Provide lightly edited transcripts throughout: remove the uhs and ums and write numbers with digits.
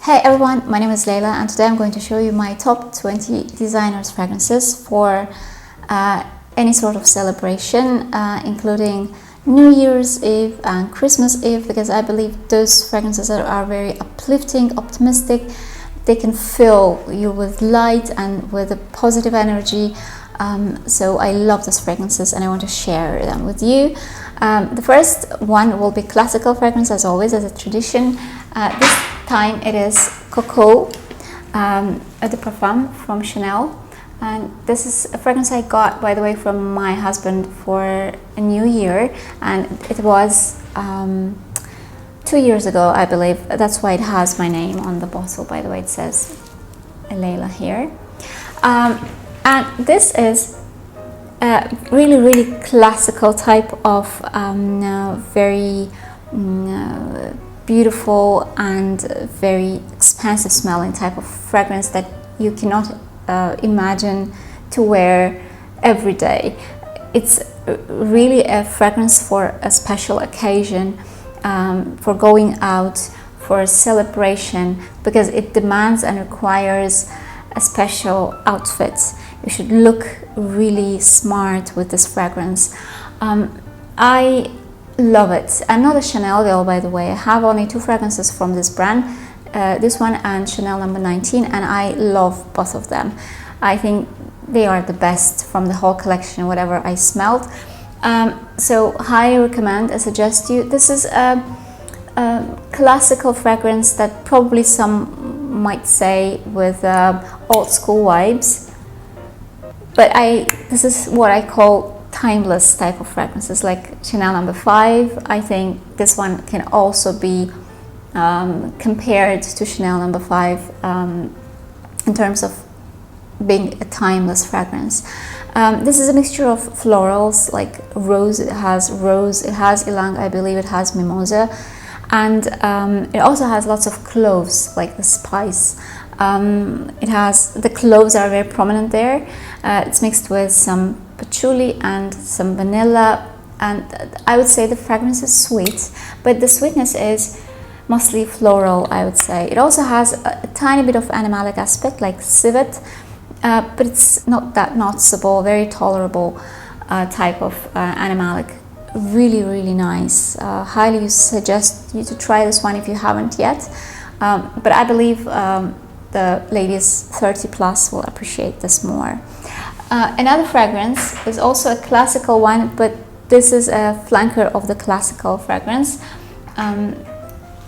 Hey everyone, my name is Layla and today I'm going to show you my top 20 designers fragrances for any sort of celebration, including New Year's Eve and Christmas Eve, because I believe those fragrances are very uplifting, optimistic. They can fill you with light and with a positive energy. So I love those fragrances and I want to share them with you. The first one will be classical fragrance, as always, as a tradition. This time it is Coco Eau de Parfum from Chanel, and this is a fragrance I got, by the way, from my husband for a new year, and it was 2 years ago, I believe. That's why it has my name on the bottle, by the way. It says Layla here, and this is a really classical type of very beautiful and very expensive smelling type of fragrance that you cannot imagine to wear every day. It's really a fragrance for a special occasion, for going out, for a celebration, because it demands and requires a special outfit. You should look really smart with this fragrance. I love it. I'm not a Chanel girl, by the way. I have only 2 fragrances from this brand, this one and Chanel No. 19, and I love both of them. I think they are the best from the whole collection, whatever I smelled. So highly recommend, I suggest you. This is a classical fragrance that probably some might say with old school vibes, but this is what I call timeless type of fragrances, like Chanel No. 5. I think this one can also be compared to Chanel No. 5 in terms of being a timeless fragrance. This is a mixture of florals, like rose. It has rose, it has ylang, I believe it has mimosa, and it also has lots of cloves, like the spice. It has, the cloves are very prominent there. It's mixed with some patchouli and some vanilla, and I would say the fragrance is sweet, but the sweetness is mostly floral, I would say. It also has a tiny bit of animalic aspect, like civet, but it's not that noticeable, very tolerable type of animalic. Really nice. Highly suggest you to try this one if you haven't yet, but I believe the ladies 30 plus will appreciate this more. Another fragrance is also a classical one, but this is a flanker of the classical fragrance, and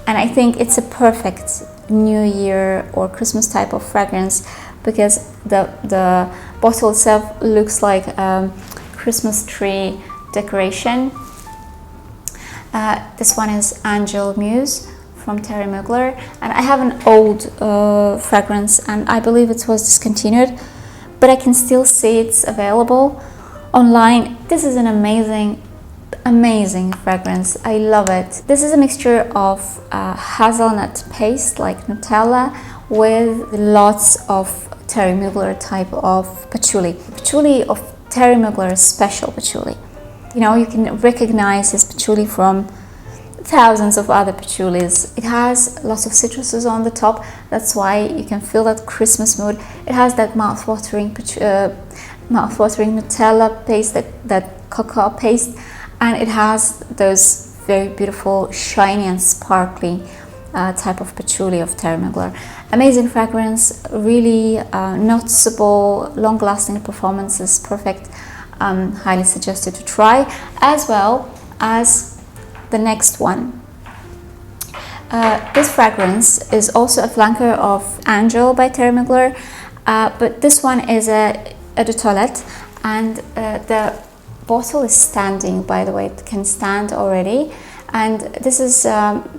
I think it's a perfect New Year or Christmas type of fragrance, because the bottle itself looks like a Christmas tree decoration. This one is Ange Muse from Terry Mugler, and I have an old fragrance, and I believe it was discontinued, but I can still see it's available online. This is an amazing fragrance. I love it. This is a mixture of hazelnut paste, like Nutella, with lots of Terry Mugler type of patchouli. Patchouli of Terry Mugler is special patchouli. You know, you can recognize this patchouli from thousands of other patchoulis. It has lots of citruses on the top, that's why you can feel that Christmas mood. It has that mouth-watering Nutella paste, that cocoa paste, and it has those very beautiful, shiny and sparkly type of patchouli of Terry Mugler. Amazing fragrance, really noticeable, long-lasting performance is perfect. Highly suggested to try, as well as the next one. This fragrance is also a flanker of Ange by Terry Mugler, but this one is a eau de toilette, and the bottle is standing, by the way. It can stand already, and this is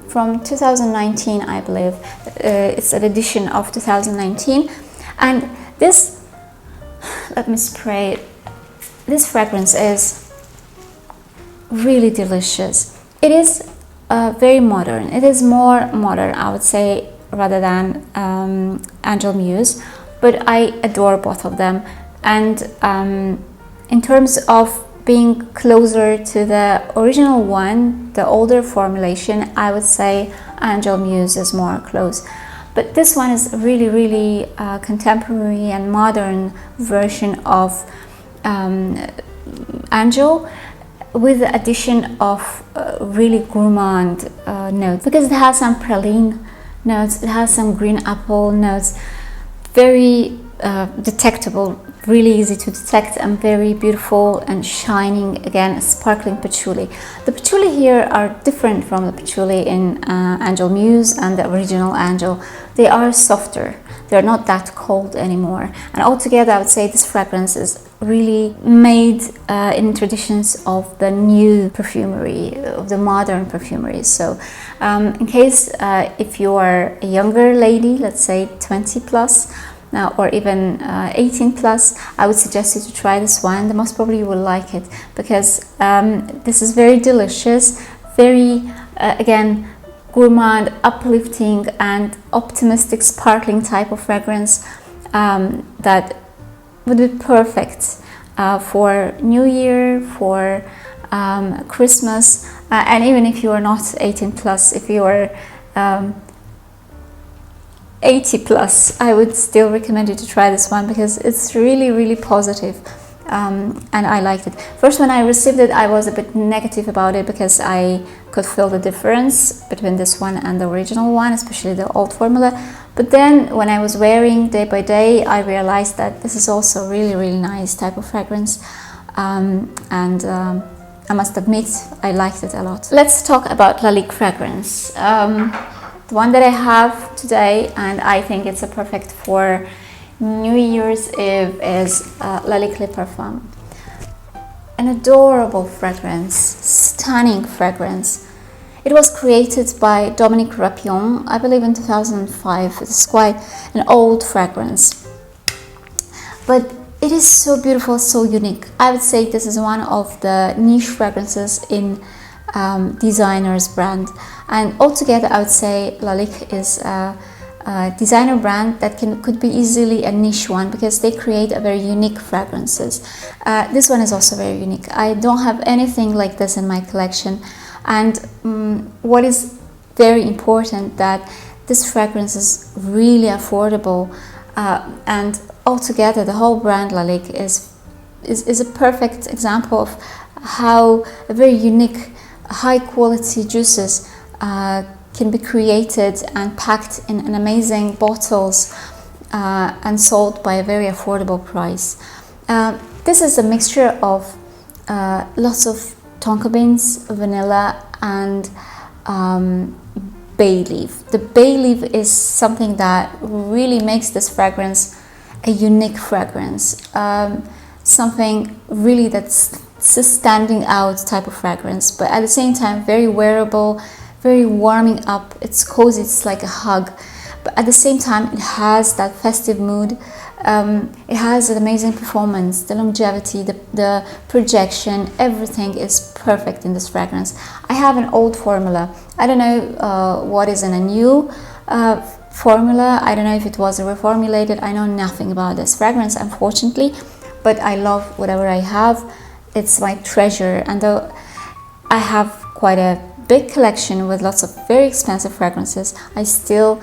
from 2019, I believe. It's an edition of 2019, and this, let me spray it. This fragrance is really delicious. It is very modern. It is more modern, I would say, rather than Ange Muse, but I adore both of them. And in terms of being closer to the original one, the older formulation, I would say Ange Muse is more close. But this one is really, really contemporary and modern version of Ange, with the addition of really gourmand notes, because it has some praline notes, it has some green apple notes, very detectable, really easy to detect, and very beautiful and shining, again, sparkling patchouli. The patchouli here are different from the patchouli in Angel Muse and the original Angel. They are softer, they're not that cold anymore, and altogether I would say this fragrance is really made in traditions of the new perfumery, of the modern perfumery. So in case if you are a younger lady, let's say 20 plus, or even 18 plus, I would suggest you to try this one. The most probably you will like it, because this is very delicious, very again gourmand, uplifting and optimistic, sparkling type of fragrance that would be perfect for New Year, for Christmas, and even if you are not 18 plus, if you are 80 plus, I would still recommend you to try this one, because it's really, really positive, and I liked it. First, when I received it, I was a bit negative about it, because I could feel the difference between this one and the original one, especially the old formula. But then when I was wearing day by day, I realized that this is also really, really nice type of fragrance, and I must admit I liked it a lot. Let's talk about Lalique fragrance. The one that I have today, and I think it's a perfect for New Year's Eve, is Lalique Le Parfum. An adorable fragrance, stunning fragrance. It was created by Dominique Rapion, I believe in 2005. It's quite an old fragrance, but it is so beautiful, so unique. I would say this is one of the niche fragrances in designer's brand, and altogether I would say Lalique is a designer brand that could be easily a niche one, because they create a very unique fragrances. This one is also very unique. I don't have anything like this in my collection, and what is very important, that this fragrance is really affordable, and altogether the whole brand Lalique is a perfect example of how a very unique, high quality juices can be created and packed in an amazing bottles and sold by a very affordable price. This is a mixture of lots of tonka beans, vanilla, and bay leaf. The bay leaf is something that really makes this fragrance a unique fragrance, something really that's standing out type of fragrance, but at the same time very wearable, very warming up. It's cozy, it's like a hug, but at the same time it has that festive mood. It has an amazing performance, the longevity, the projection, everything is perfect in this fragrance. I have an old formula. I don't know what is in a new formula. I don't know if it was reformulated. I know nothing about this fragrance, unfortunately, but I love whatever I have. It's my treasure, and though I have quite a big collection with lots of very expensive fragrances, I still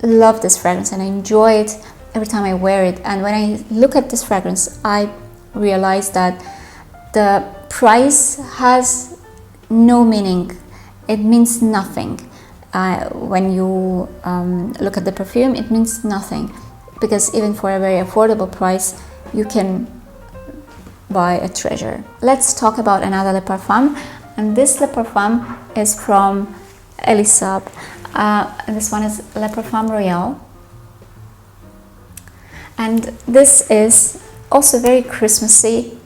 love this fragrance and I enjoy it every time I wear it. And when I look at this fragrance, I realize that the price has no meaning. It means nothing. When you look at the perfume, it means nothing, because even for a very affordable price, you can buy a treasure. Let's talk about another Le Parfum, and this Le Parfum is from Saab. And this one is Leprechaun Royale, and this is also very Christmassy,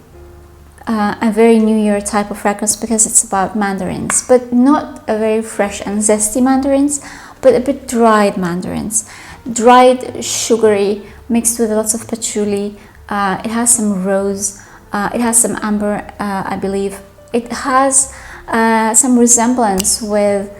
a very New Year type of fragrance, because it's about mandarins, but not a very fresh and zesty mandarins, but a bit dried mandarins, dried, sugary, mixed with lots of patchouli. It has some rose, it has some amber, I believe. It has some resemblance with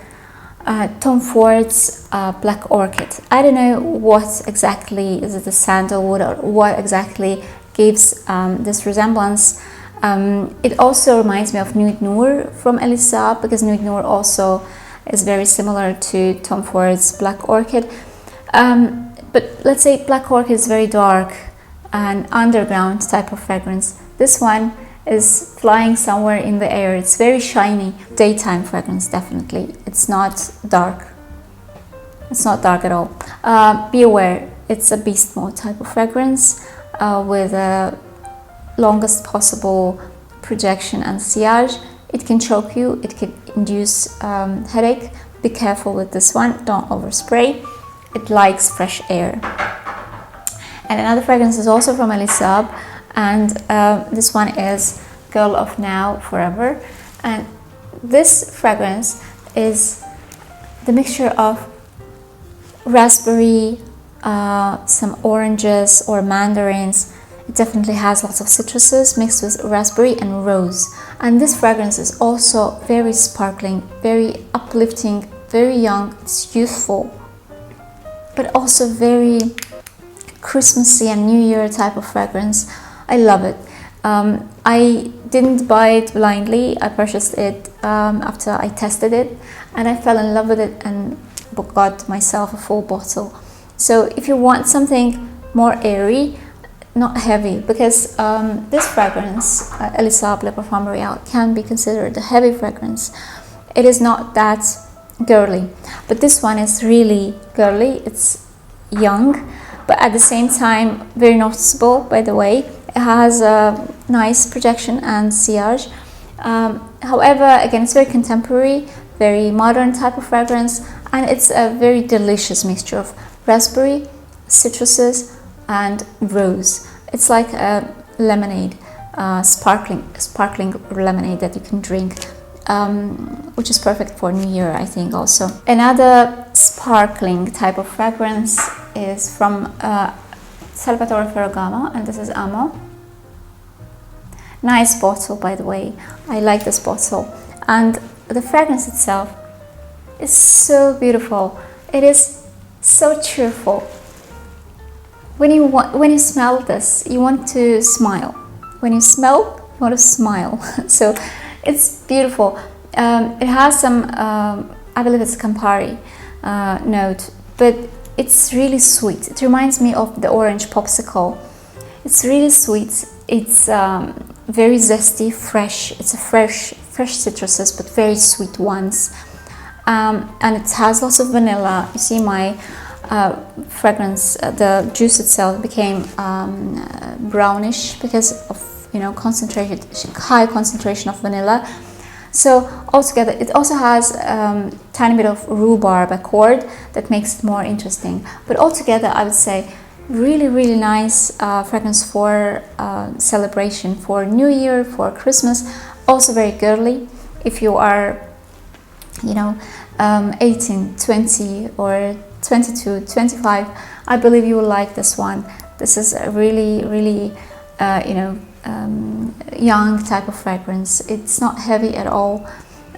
Tom Ford's Black Orchid. I don't know what exactly is it, the sandalwood, or what exactly gives this resemblance. It also reminds me of Nuit Noir from Saab, because Nuit Noir also is very similar to Tom Ford's Black Orchid. But let's say Black Orchid is very dark and underground type of fragrance. This one is flying somewhere in the air. It's very shiny, daytime fragrance, definitely. It's not dark. It's not dark at all. Be aware, it's a beast mode type of fragrance with a longest possible projection and sillage. It can choke you, it can induce headache. Be careful with this one, don't overspray. It likes fresh air. And another fragrance is also from Saab, and this one is Girl of Now Forever. And this fragrance is the mixture of raspberry, some oranges or mandarins. It definitely has lots of citruses mixed with raspberry and rose. And this fragrance is also very sparkling, very uplifting, very young, it's youthful, but also very Christmassy and New Year type of fragrance. I love it. I didn't buy it blindly. I purchased it after I tested it, and I fell in love with it and got myself a full bottle. So if you want something more airy, not heavy, because this fragrance, Libre Parfum Royale, can be considered a heavy fragrance. It is not that girly, but this one is really girly. It's young, but at the same time very noticeable. By the way, it has a nice projection and sillage. However, again, it's very contemporary, very modern type of fragrance, and it's a very delicious mixture of raspberry, citruses, and rose. It's like a lemonade, sparkling lemonade that you can drink, which is perfect for New Year, I think. Also, another sparkling type of fragrance is from Salvatore Ferragamo, and this is Amo. Nice bottle, by the way. I like this bottle, and the fragrance itself is so beautiful. It is so cheerful. When you smell this, you want to smile. When you smell, you want to smile. So it's beautiful. It has some, I believe it's Campari note, but it's really sweet. It reminds me of the orange popsicle. It's really sweet. It's very zesty, fresh. It's a fresh citruses, but very sweet ones. And it has lots of vanilla. You see my fragrance, the juice itself became brownish because of high concentration of vanilla. So altogether, it also has tiny bit of rhubarb accord that makes it more interesting. But altogether, I would say really nice fragrance for celebration, for New Year, for Christmas. Also very girly. If you are 18, 20 or 22, 25, I believe you will like this one. This is a really young type of fragrance. It's not heavy at all,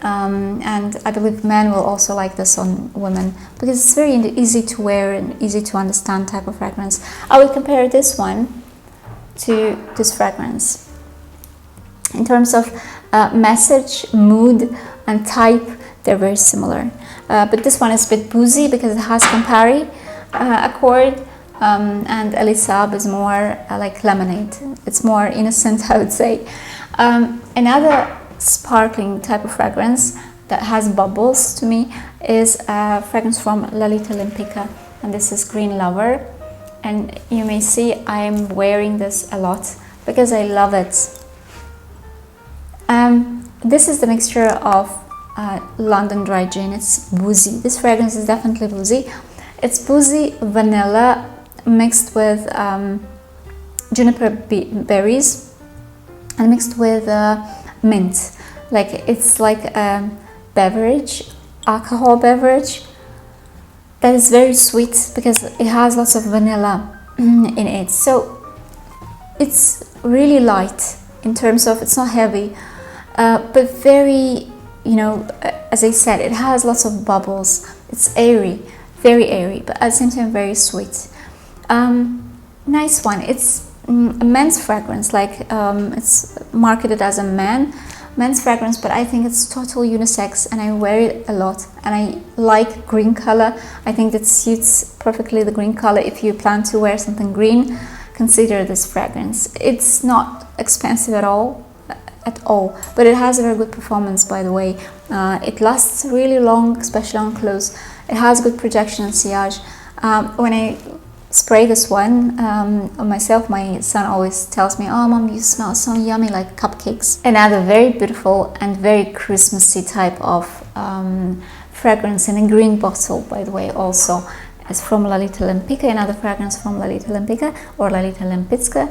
and I believe men will also like this on women because it's very easy to wear and easy to understand type of fragrance. I will compare this one to this fragrance in terms of message, mood, and type. They're very similar, but this one is a bit boozy because it has Campari accord, and Saab is more like lemonade. It's more innocent, I would say. Another sparkling type of fragrance that has bubbles to me is a fragrance from Lolita Lempicka, and this is Green Lover. And you may see I'm wearing this a lot because I love it. This is the mixture of London Dry Gin. It's boozy. This fragrance is definitely boozy. It's boozy vanilla mixed with juniper berries and mixed with mint. Like it's like a beverage, alcohol beverage that is very sweet because it has lots of vanilla in it. So it's really light in terms of it's not heavy, but very, as I said, it has lots of bubbles. It's airy, very airy, but at the same time very sweet. Nice one. It's a men's fragrance, like it's marketed as a man, men's fragrance, but I think it's total unisex and I wear it a lot, and I like green color. I think that suits perfectly the green color. If you plan to wear something green, consider this fragrance. It's not expensive at all, but it has a very good performance, by the way. It lasts really long, especially on clothes. It has good projection and sillage. When I spray this one on myself, my son always tells me, "Oh mom, you smell so yummy, like cupcakes." Another very beautiful and very Christmassy type of fragrance in a green bottle, by the way, also. It's from Lolita Lempicka, another fragrance from Lolita Lempicka or Lolita Lempicka,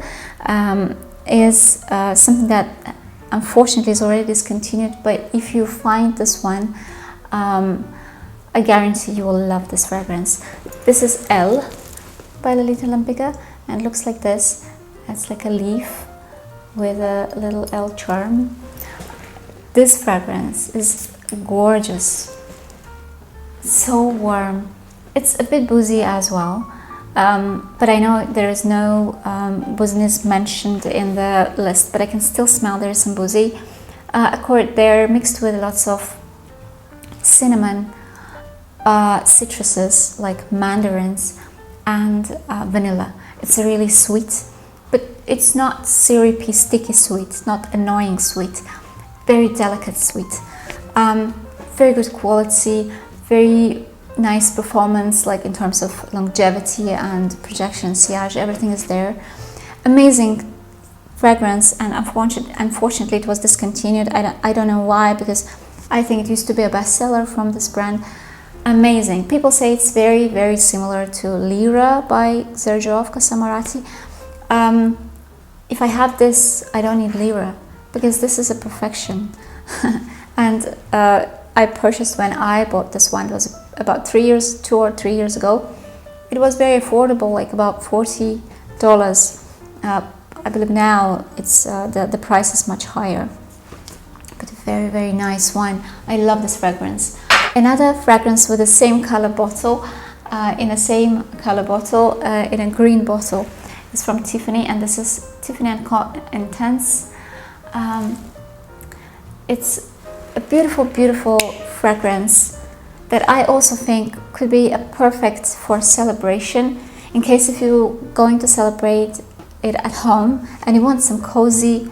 is something that unfortunately is already discontinued, but if you find this one, I guarantee you will love this fragrance. This is L by Lolita Lempicka, and it looks like this. It's like a leaf with a little L charm. This fragrance is gorgeous, so warm. It's a bit boozy as well, but I know there is no booziness mentioned in the list, but I can still smell there is some boozy. They're mixed with lots of cinnamon, citruses like mandarins and vanilla. It's a really sweet, but it's not syrupy, sticky sweet. It's not annoying sweet. Very delicate sweet. Very good quality, very nice performance, like in terms of longevity and projection, sillage, everything is there. Amazing fragrance, and unfortunately it was discontinued. I don't know why, because I think it used to be a bestseller from this brand. Amazing. People say it's very, very similar to Libre by Sergio Samarati. If I have this, I don't need Libre, because this is a perfection. And I purchased when I bought this one. It was about 2 or 3 years ago. It was very affordable, like about $40. I believe now it's the price is much higher, but a very, very nice one. I love this fragrance. Another fragrance with the same color bottle, in a green bottle, is from Tiffany, and this is Tiffany Co Intense. It's a beautiful, beautiful fragrance that I also think could be a perfect for celebration, in case if you're going to celebrate it at home and you want some cozy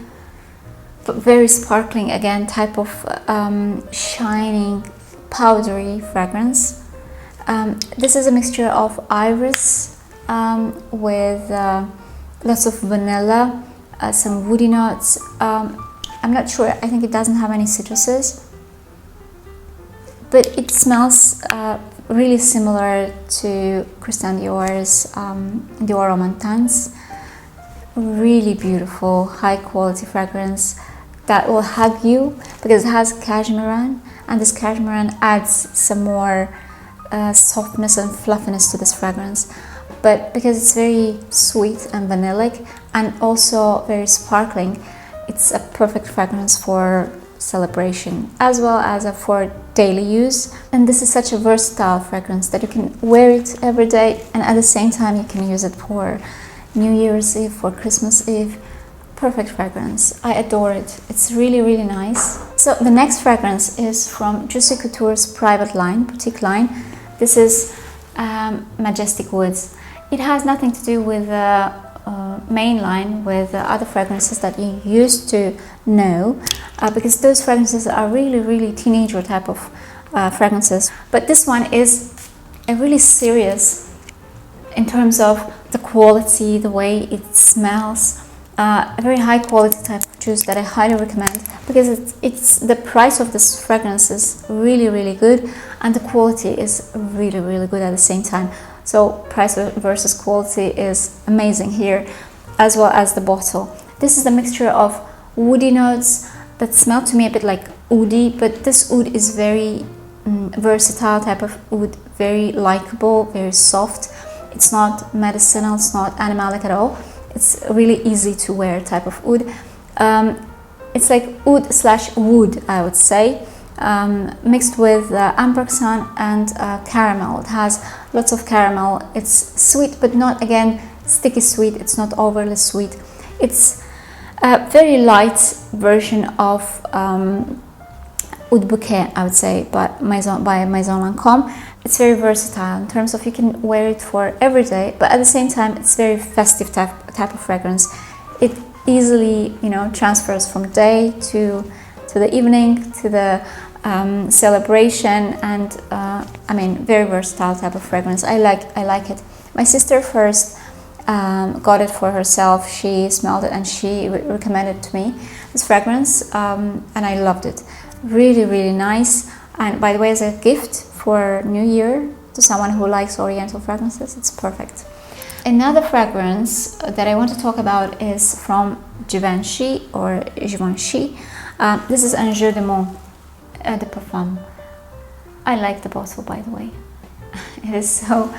but very sparkling again type of shining powdery fragrance. This is a mixture of iris with lots of vanilla, some woody notes. I'm not sure, I think it doesn't have any citruses, but it smells really similar to Christian Dior's Dior Romantance. Really beautiful, high quality fragrance that will hug you, because it has cashmere, and this cashmere adds some more softness and fluffiness to this fragrance. But because it's very sweet and vanillic and also very sparkling, it's a perfect fragrance for celebration as well as for daily use. And this is such a versatile fragrance that you can wear it every day, and at the same time you can use it for New Year's Eve, for Christmas Eve. Perfect fragrance. I adore it. It's really, really nice. So the next fragrance is from Juicy Couture's private line, boutique line. This is Majestic Words. It has nothing to do with the main line, with the other fragrances that you used to know, because those fragrances are really, really teenager type of fragrances. But this one is a really serious in terms of the quality, the way it smells. A very high quality type of juice that I highly recommend, because it's the price of this fragrance is really, really good, and the quality is really, really good at the same time. So price versus quality is amazing here, as well as the bottle. This is a mixture of woody notes that smell to me a bit like oud, but this oud is very versatile type of oud, very likable, very soft. It's not medicinal, it's not animalic at all. It's really easy to wear type of oud. It's like oud / wood, I would say, mixed with ambergris and caramel. It has lots of caramel. It's sweet, but not, again, sticky sweet. It's not overly sweet. It's A very light version of Oud Bouquet, I would say, but by Maison Lancôme. It's very versatile in terms of you can wear it for every day, but at the same time, it's very festive type of fragrance. It easily, you know, transfers from day to the evening, to the celebration, and I mean, very versatile type of fragrance. I like it. My sister first got it for herself. She smelled it and she recommended to me this fragrance, and I loved it. Really, really nice. And by the way, as a gift for New Year to someone who likes Oriental fragrances, it's perfect. Another fragrance that I want to talk about is from Givenchy or Givenchy. This is Ange de Parfum. I like the bottle, by the way. It is so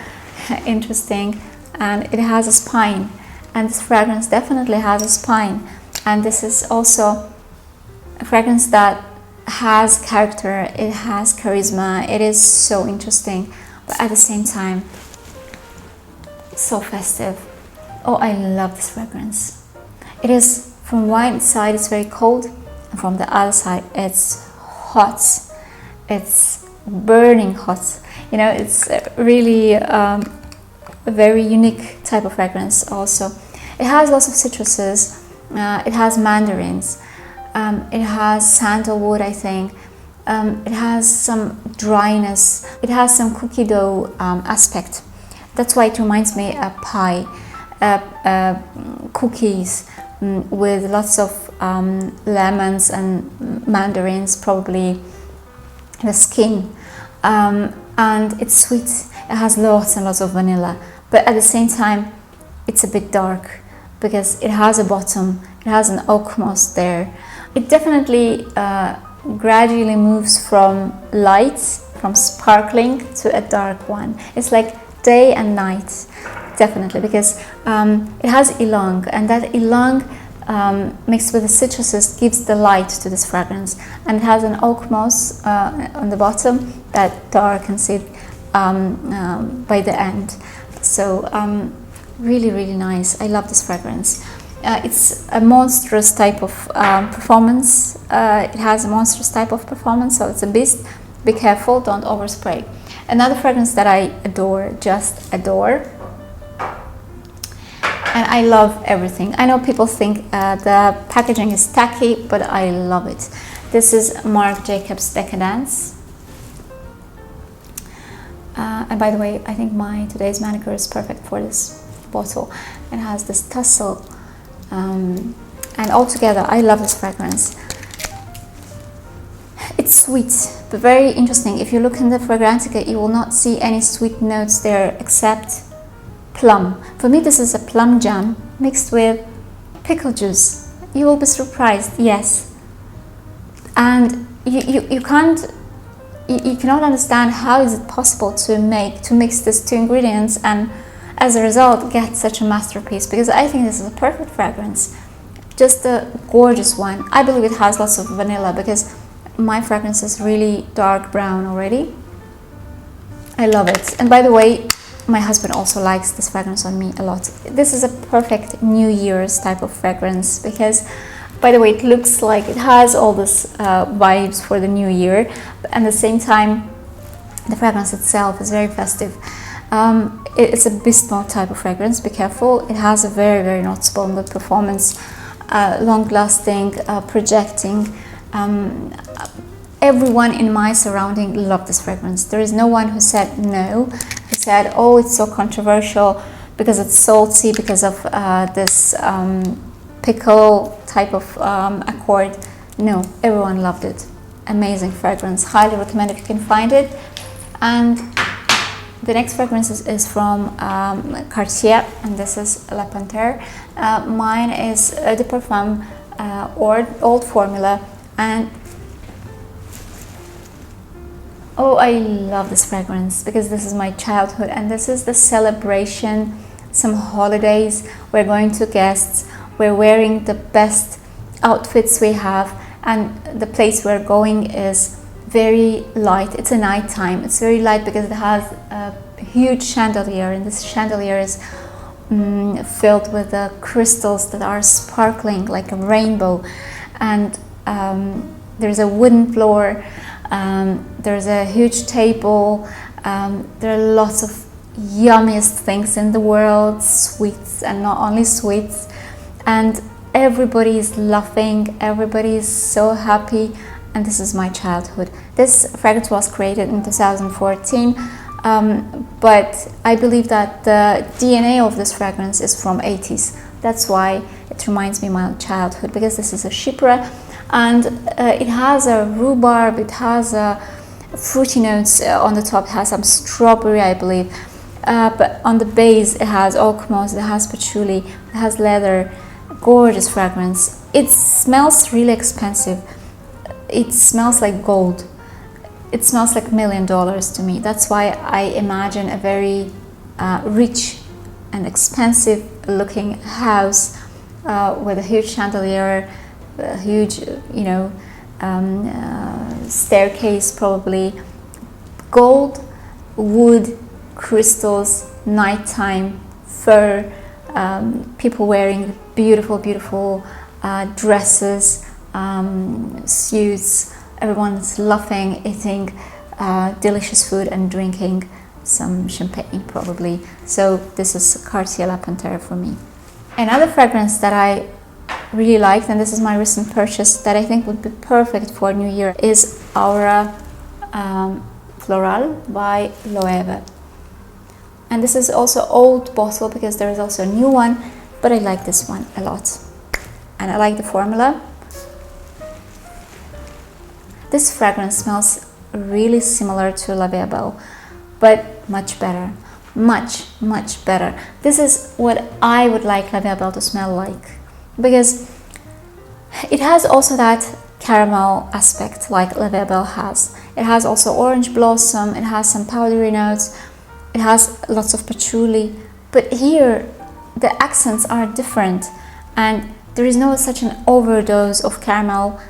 interesting, and it has a spine, and this fragrance definitely has a spine, and this is also a fragrance that has character, it has charisma, it is so interesting, but at the same time so festive. Oh, I love this fragrance. It is, from one side it's very cold, and from the other side it's hot. It's burning hot. You know, it's really a very unique type of fragrance also. It has lots of citruses, it has mandarins, it has sandalwood, I think. It has some dryness, it has some cookie dough aspect. That's why it reminds me of pie, cookies with lots of lemons and mandarins, probably the skin, and it's sweet. It has lots and lots of vanilla, but at the same time it's a bit dark because it has a bottom, it has an oak moss there. It definitely gradually moves from light, from sparkling, to a dark one. It's like day and night, definitely, because it has ylang, and that ylang mixed with the citruses gives the light to this fragrance, and it has an oak moss on the bottom that darkens it by the end. So really, really nice. I love this fragrance. It's a monstrous type of performance. It has a monstrous type of performance, so it's a beast. Be careful, don't overspray. Another fragrance that I adore, just adore, and I love everything. I know people think the packaging is tacky, but I love it. This is Marc Jacobs Decadence. And by the way, I think my today's manicure is perfect for this bottle. It has this tussle, and altogether I love this fragrance. It's sweet, but very interesting. If you look in the Fragrantica, you will not see any sweet notes there except plum. For me, this is a plum jam mixed with pickle juice. You will be surprised, yes. And you cannot understand how is it possible to mix these two ingredients and as a result get such a masterpiece, because I think this is a perfect fragrance, just a gorgeous one. I believe it has lots of vanilla because my fragrance is really dark brown already. I love it. And by the way, my husband also likes this fragrance on me a lot. This is a perfect New Year's type of fragrance because, by the way, it looks like it has all this vibes for the new year, but at the same time the fragrance itself is very festive. It's a bespoke type of fragrance. Be careful. It has a very, very noticeable and good performance, long-lasting, projecting. Everyone in my surrounding loved this fragrance. There is no one who said no, who said, oh, it's so controversial because it's salty, because of this pickle type of accord. No, everyone loved it. Amazing fragrance. Highly recommend if you can find it. And the next fragrance is from Cartier, and this is La Panthere. Mine is Eau de Parfum, old formula, and oh, I love this fragrance because this is my childhood, and this is the celebration, some holidays, we're going to guests, we're wearing the best outfits we have, and the place we're going is very light. It's a night time. It's very light because it has a huge chandelier, and this chandelier is filled with the crystals that are sparkling like a rainbow, and there's a wooden floor, there's a huge table, there are lots of yummiest things in the world, sweets and not only sweets, and everybody is laughing, everybody is so happy, and this is my childhood. This fragrance was created in 2014, but I believe that the DNA of this fragrance is from 80s. That's why it reminds me of my childhood, because this is a chypre, and it has a rhubarb, it has a fruity notes on the top, it has some strawberry, I believe, but on the base it has oak moss, it has patchouli, it has leather. Gorgeous fragrance. It smells really expensive. It smells like gold. It smells like $1 million to me. That's why I imagine a very rich and expensive looking house with a huge chandelier, a huge, staircase, probably gold, wood, crystals, nighttime, fur, people wearing beautiful dresses, suits. Everyone's laughing, eating delicious food and drinking some champagne probably. So this is Cartier La Panthere for me. Another fragrance that I really liked, and this is my recent purchase that I think would be perfect for New Year, is Aura Floral by Loewe. And this is also old bottle because there is also a new one, but I like this one a lot. And I like the formula. This fragrance smells really similar to La Belle, but much better. Much better. This is what I would like La Belle to smell like, because it has also that caramel aspect like La Belle has. It has also orange blossom, it has some powdery notes, it has lots of patchouli, but here the accents are different and there is no such an overdose of caramel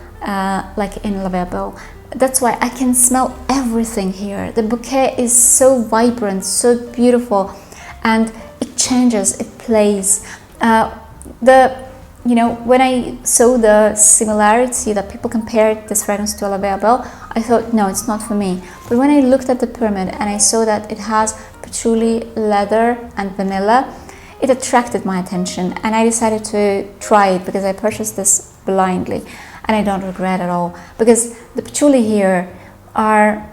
like in La Belle. That's why I can smell everything here. The bouquet is so vibrant, so beautiful, and it changes, it plays. When I saw the similarity that people compared this fragrance to La Belle, I thought, no, it's not for me. But when I looked at the pyramid and I saw that it has patchouli, leather, and vanilla, it attracted my attention, and I decided to try it because I purchased this blindly. And I don't regret at all, because the patchouli here are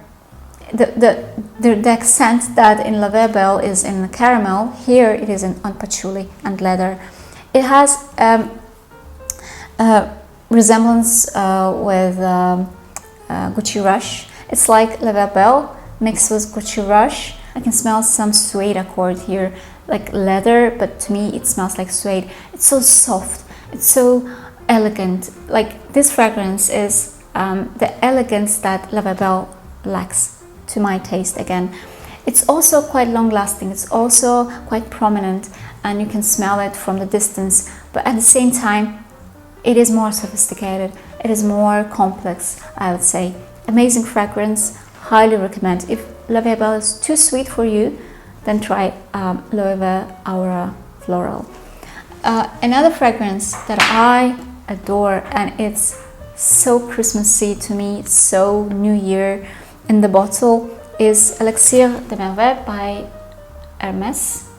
the accent that in La Belle is in the caramel. Here it is on patchouli and leather. It has resemblance with Gucci Rush. It's like La Belle mixed with Gucci Rush. I can smell some suede accord here, like leather, but to me it smells like suede. It's so soft. It's so elegant. Like this fragrance is the elegance that La Belle lacks to my taste again. It's also quite long lasting, it's also quite prominent, and you can smell it from the distance, but at the same time it is more sophisticated, it is more complex, I would say. Amazing fragrance, highly recommend. If La Belle is too sweet for you, then try Loewe Aura Floral. Another fragrance that I adore, and it's so Christmassy to me, it's so New Year in the bottle, is Elixir de Merveilles by Hermes.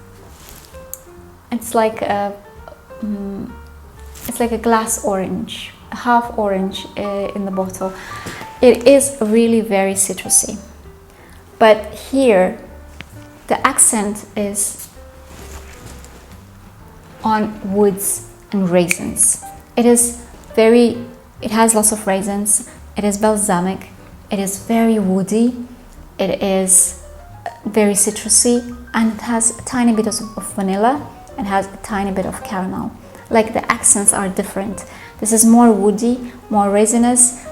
It's like a glass orange, a half orange in the bottle. It is really very citrusy, but here the accent is on woods and raisins. It has lots of raisins, it is balsamic, it is very woody, it is very citrusy, and it has a tiny bit of vanilla and has a tiny bit of caramel. Like the accents are different. This is more woody, more resinous,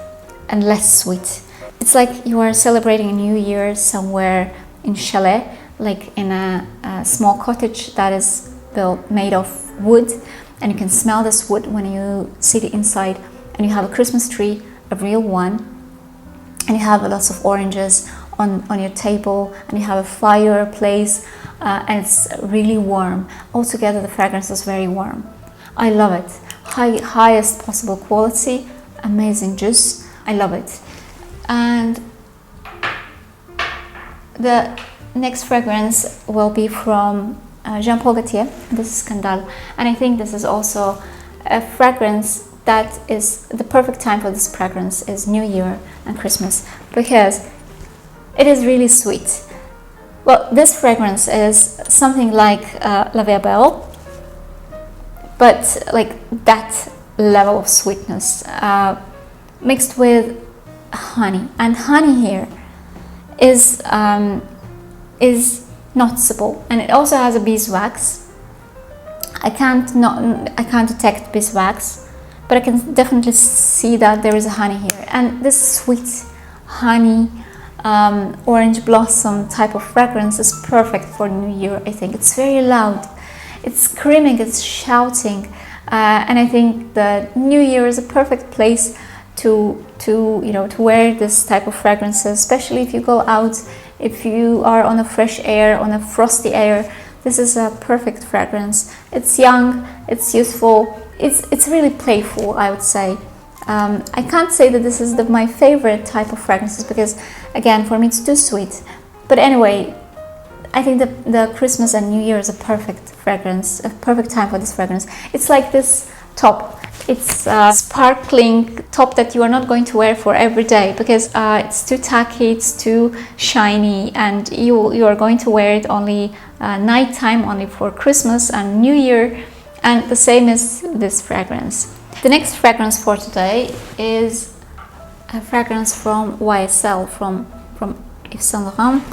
and less sweet. It's like you are celebrating a new year somewhere in chalet, like in a small cottage that is made of wood, and you can smell this wood when you sit inside, and you have a Christmas tree, a real one, and you have lots of oranges on your table, and you have a fireplace and it's really warm. Altogether, the fragrance is very warm. I love it. Highest possible quality, amazing juice. I love it. And the next fragrance will be from Jean Paul Gaultier. This is Scandale, and I think this is also a fragrance that is the perfect time for this fragrance is New Year and Christmas, because it is really sweet. Well, this fragrance is something like La Vie Belle, but like that level of sweetness mixed with honey, and honey here is noticeable, and it also has a beeswax. I can't detect beeswax, but I can definitely see that there is a honey here, and this sweet honey orange blossom type of fragrance is perfect for New Year. I think it's very loud, it's screaming, it's shouting, and I think the New Year is a perfect place to wear this type of fragrances, especially if you go out, if you are on a fresh air, on a frosty air. This is a perfect fragrance. It's young, it's youthful, it's really playful, I would say. I can't say that this is my favorite type of fragrances, because again, for me it's too sweet. But anyway, I think the Christmas and New Year is a perfect fragrance, a perfect time for this fragrance. It's like this top. It's a sparkling top that you are not going to wear for every day, because it's too tacky, it's too shiny, and you are going to wear it only nighttime, only for Christmas and New Year. And the same is this fragrance. The next fragrance for today is a fragrance from YSL, from Yves Saint Laurent,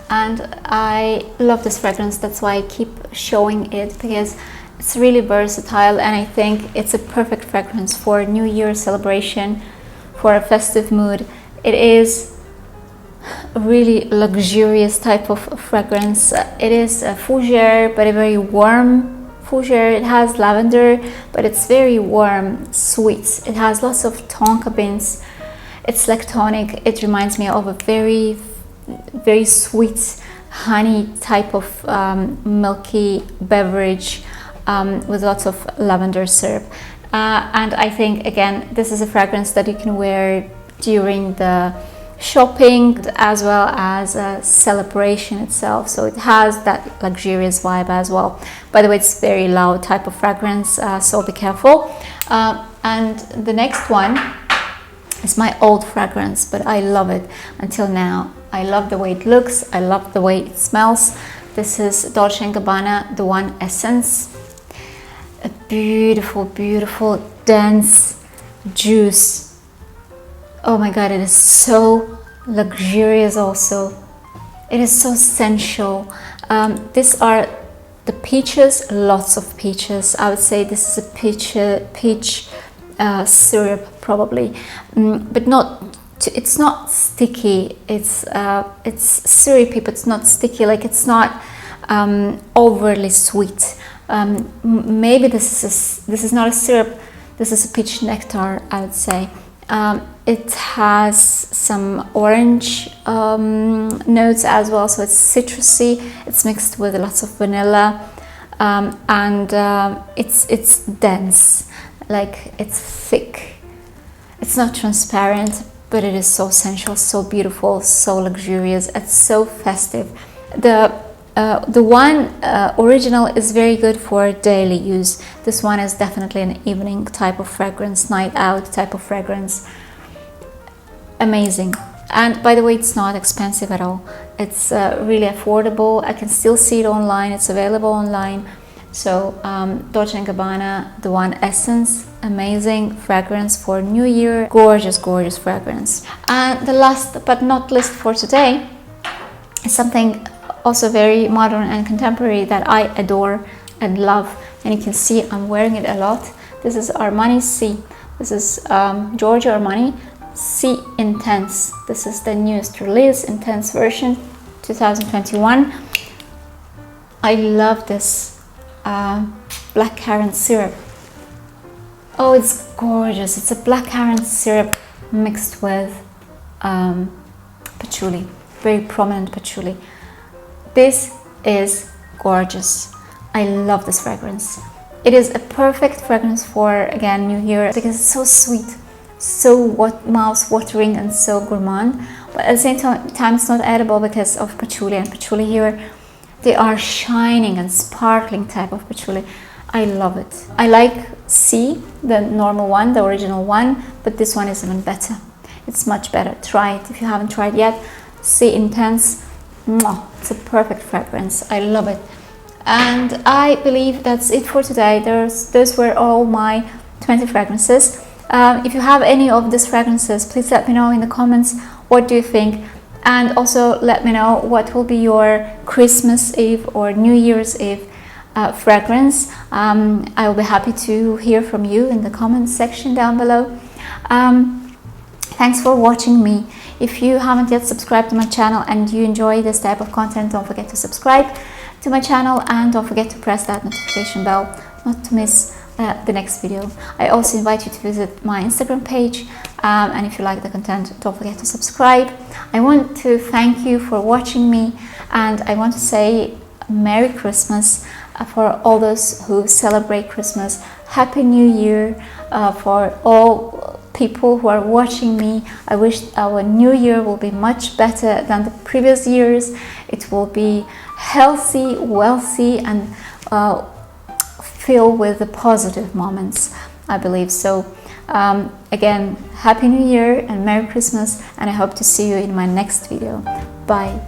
and I love this fragrance. That's why I keep showing it, because it's really versatile, and I think it's a perfect fragrance for New Year celebration, for a festive mood. It is a really luxurious type of fragrance. It is a fougere, but a very warm fougere. It has lavender, but it's very warm, sweet. It has lots of tonka beans. It's lactonic. It reminds me of a very, very sweet honey type of milky beverage with lots of lavender syrup. And I think, again, this is a fragrance that you can wear during the shopping as well as a celebration itself, so it has that luxurious vibe as well. By the way, it's very loud type of fragrance, so be careful. And the next one is my old fragrance, but I love it until now. I love the way it looks, I love the way it smells. This is Dolce Gabbana, the One Essence. A beautiful, beautiful, dense juice. Oh my god, it is so luxurious also. It is so sensual. These are the peaches, lots of peaches. I would say this is a peach syrup probably, but it's not sticky. It's syrupy, but it's not sticky. Like, it's not overly sweet. Maybe this is not a syrup. This is a peach nectar, I would say. It has some orange notes as well, so it's citrusy. It's mixed with lots of vanilla, and it's dense, like it's thick. It's not transparent, but it is so sensual, so beautiful, so luxurious. It's so festive. The one original is very good for daily use. This one is definitely an evening type of fragrance, night out type of fragrance. Amazing. And by the way, it's not expensive at all. It's really affordable. I can still see it online. It's available online. So Dolce & Gabbana, the One Essence, amazing fragrance for New Year. Gorgeous, gorgeous fragrance. And the last but not least for today is something also very modern and contemporary that I adore and love. And you can see I'm wearing it a lot. This is Armani C. This is Giorgio Armani C Intense. This is the newest release, Intense version 2021. I love this blackcurrant syrup. Oh, it's gorgeous. It's a blackcurrant syrup mixed with patchouli, very prominent patchouli. This is gorgeous. I love this fragrance. It is a perfect fragrance for, again, New Year, because it's so sweet, so mouth-watering and so gourmand, but at the same time it's not edible because of patchouli, and patchouli here, they are shining and sparkling type of patchouli. I love it. I like C, the normal one, the original one, but this one is even better. It's much better. Try it if you haven't tried yet. C Intense, it's a perfect fragrance. I love it. And I believe that's it for today. Those were all my 20 fragrances. If you have any of these fragrances, please let me know in the comments. What do you think? And also let me know what will be your Christmas Eve or New Year's Eve fragrance. I will be happy to hear from you in the comments section down below. Thanks for watching me. If you haven't yet subscribed to my channel and you enjoy this type of content, don't forget to subscribe to my channel, and don't forget to press that notification bell not to miss the next video. I also invite you to visit my Instagram page, and if you like the content, don't forget to subscribe. I want to thank you for watching me, and I want to say Merry Christmas for all those who celebrate Christmas. Happy New Year for all people who are watching me. I wish our new year will be much better than the previous years. It will be healthy, wealthy, and filled with the positive moments, I believe. So again, Happy New Year and Merry Christmas, and I hope to see you in my next video. Bye.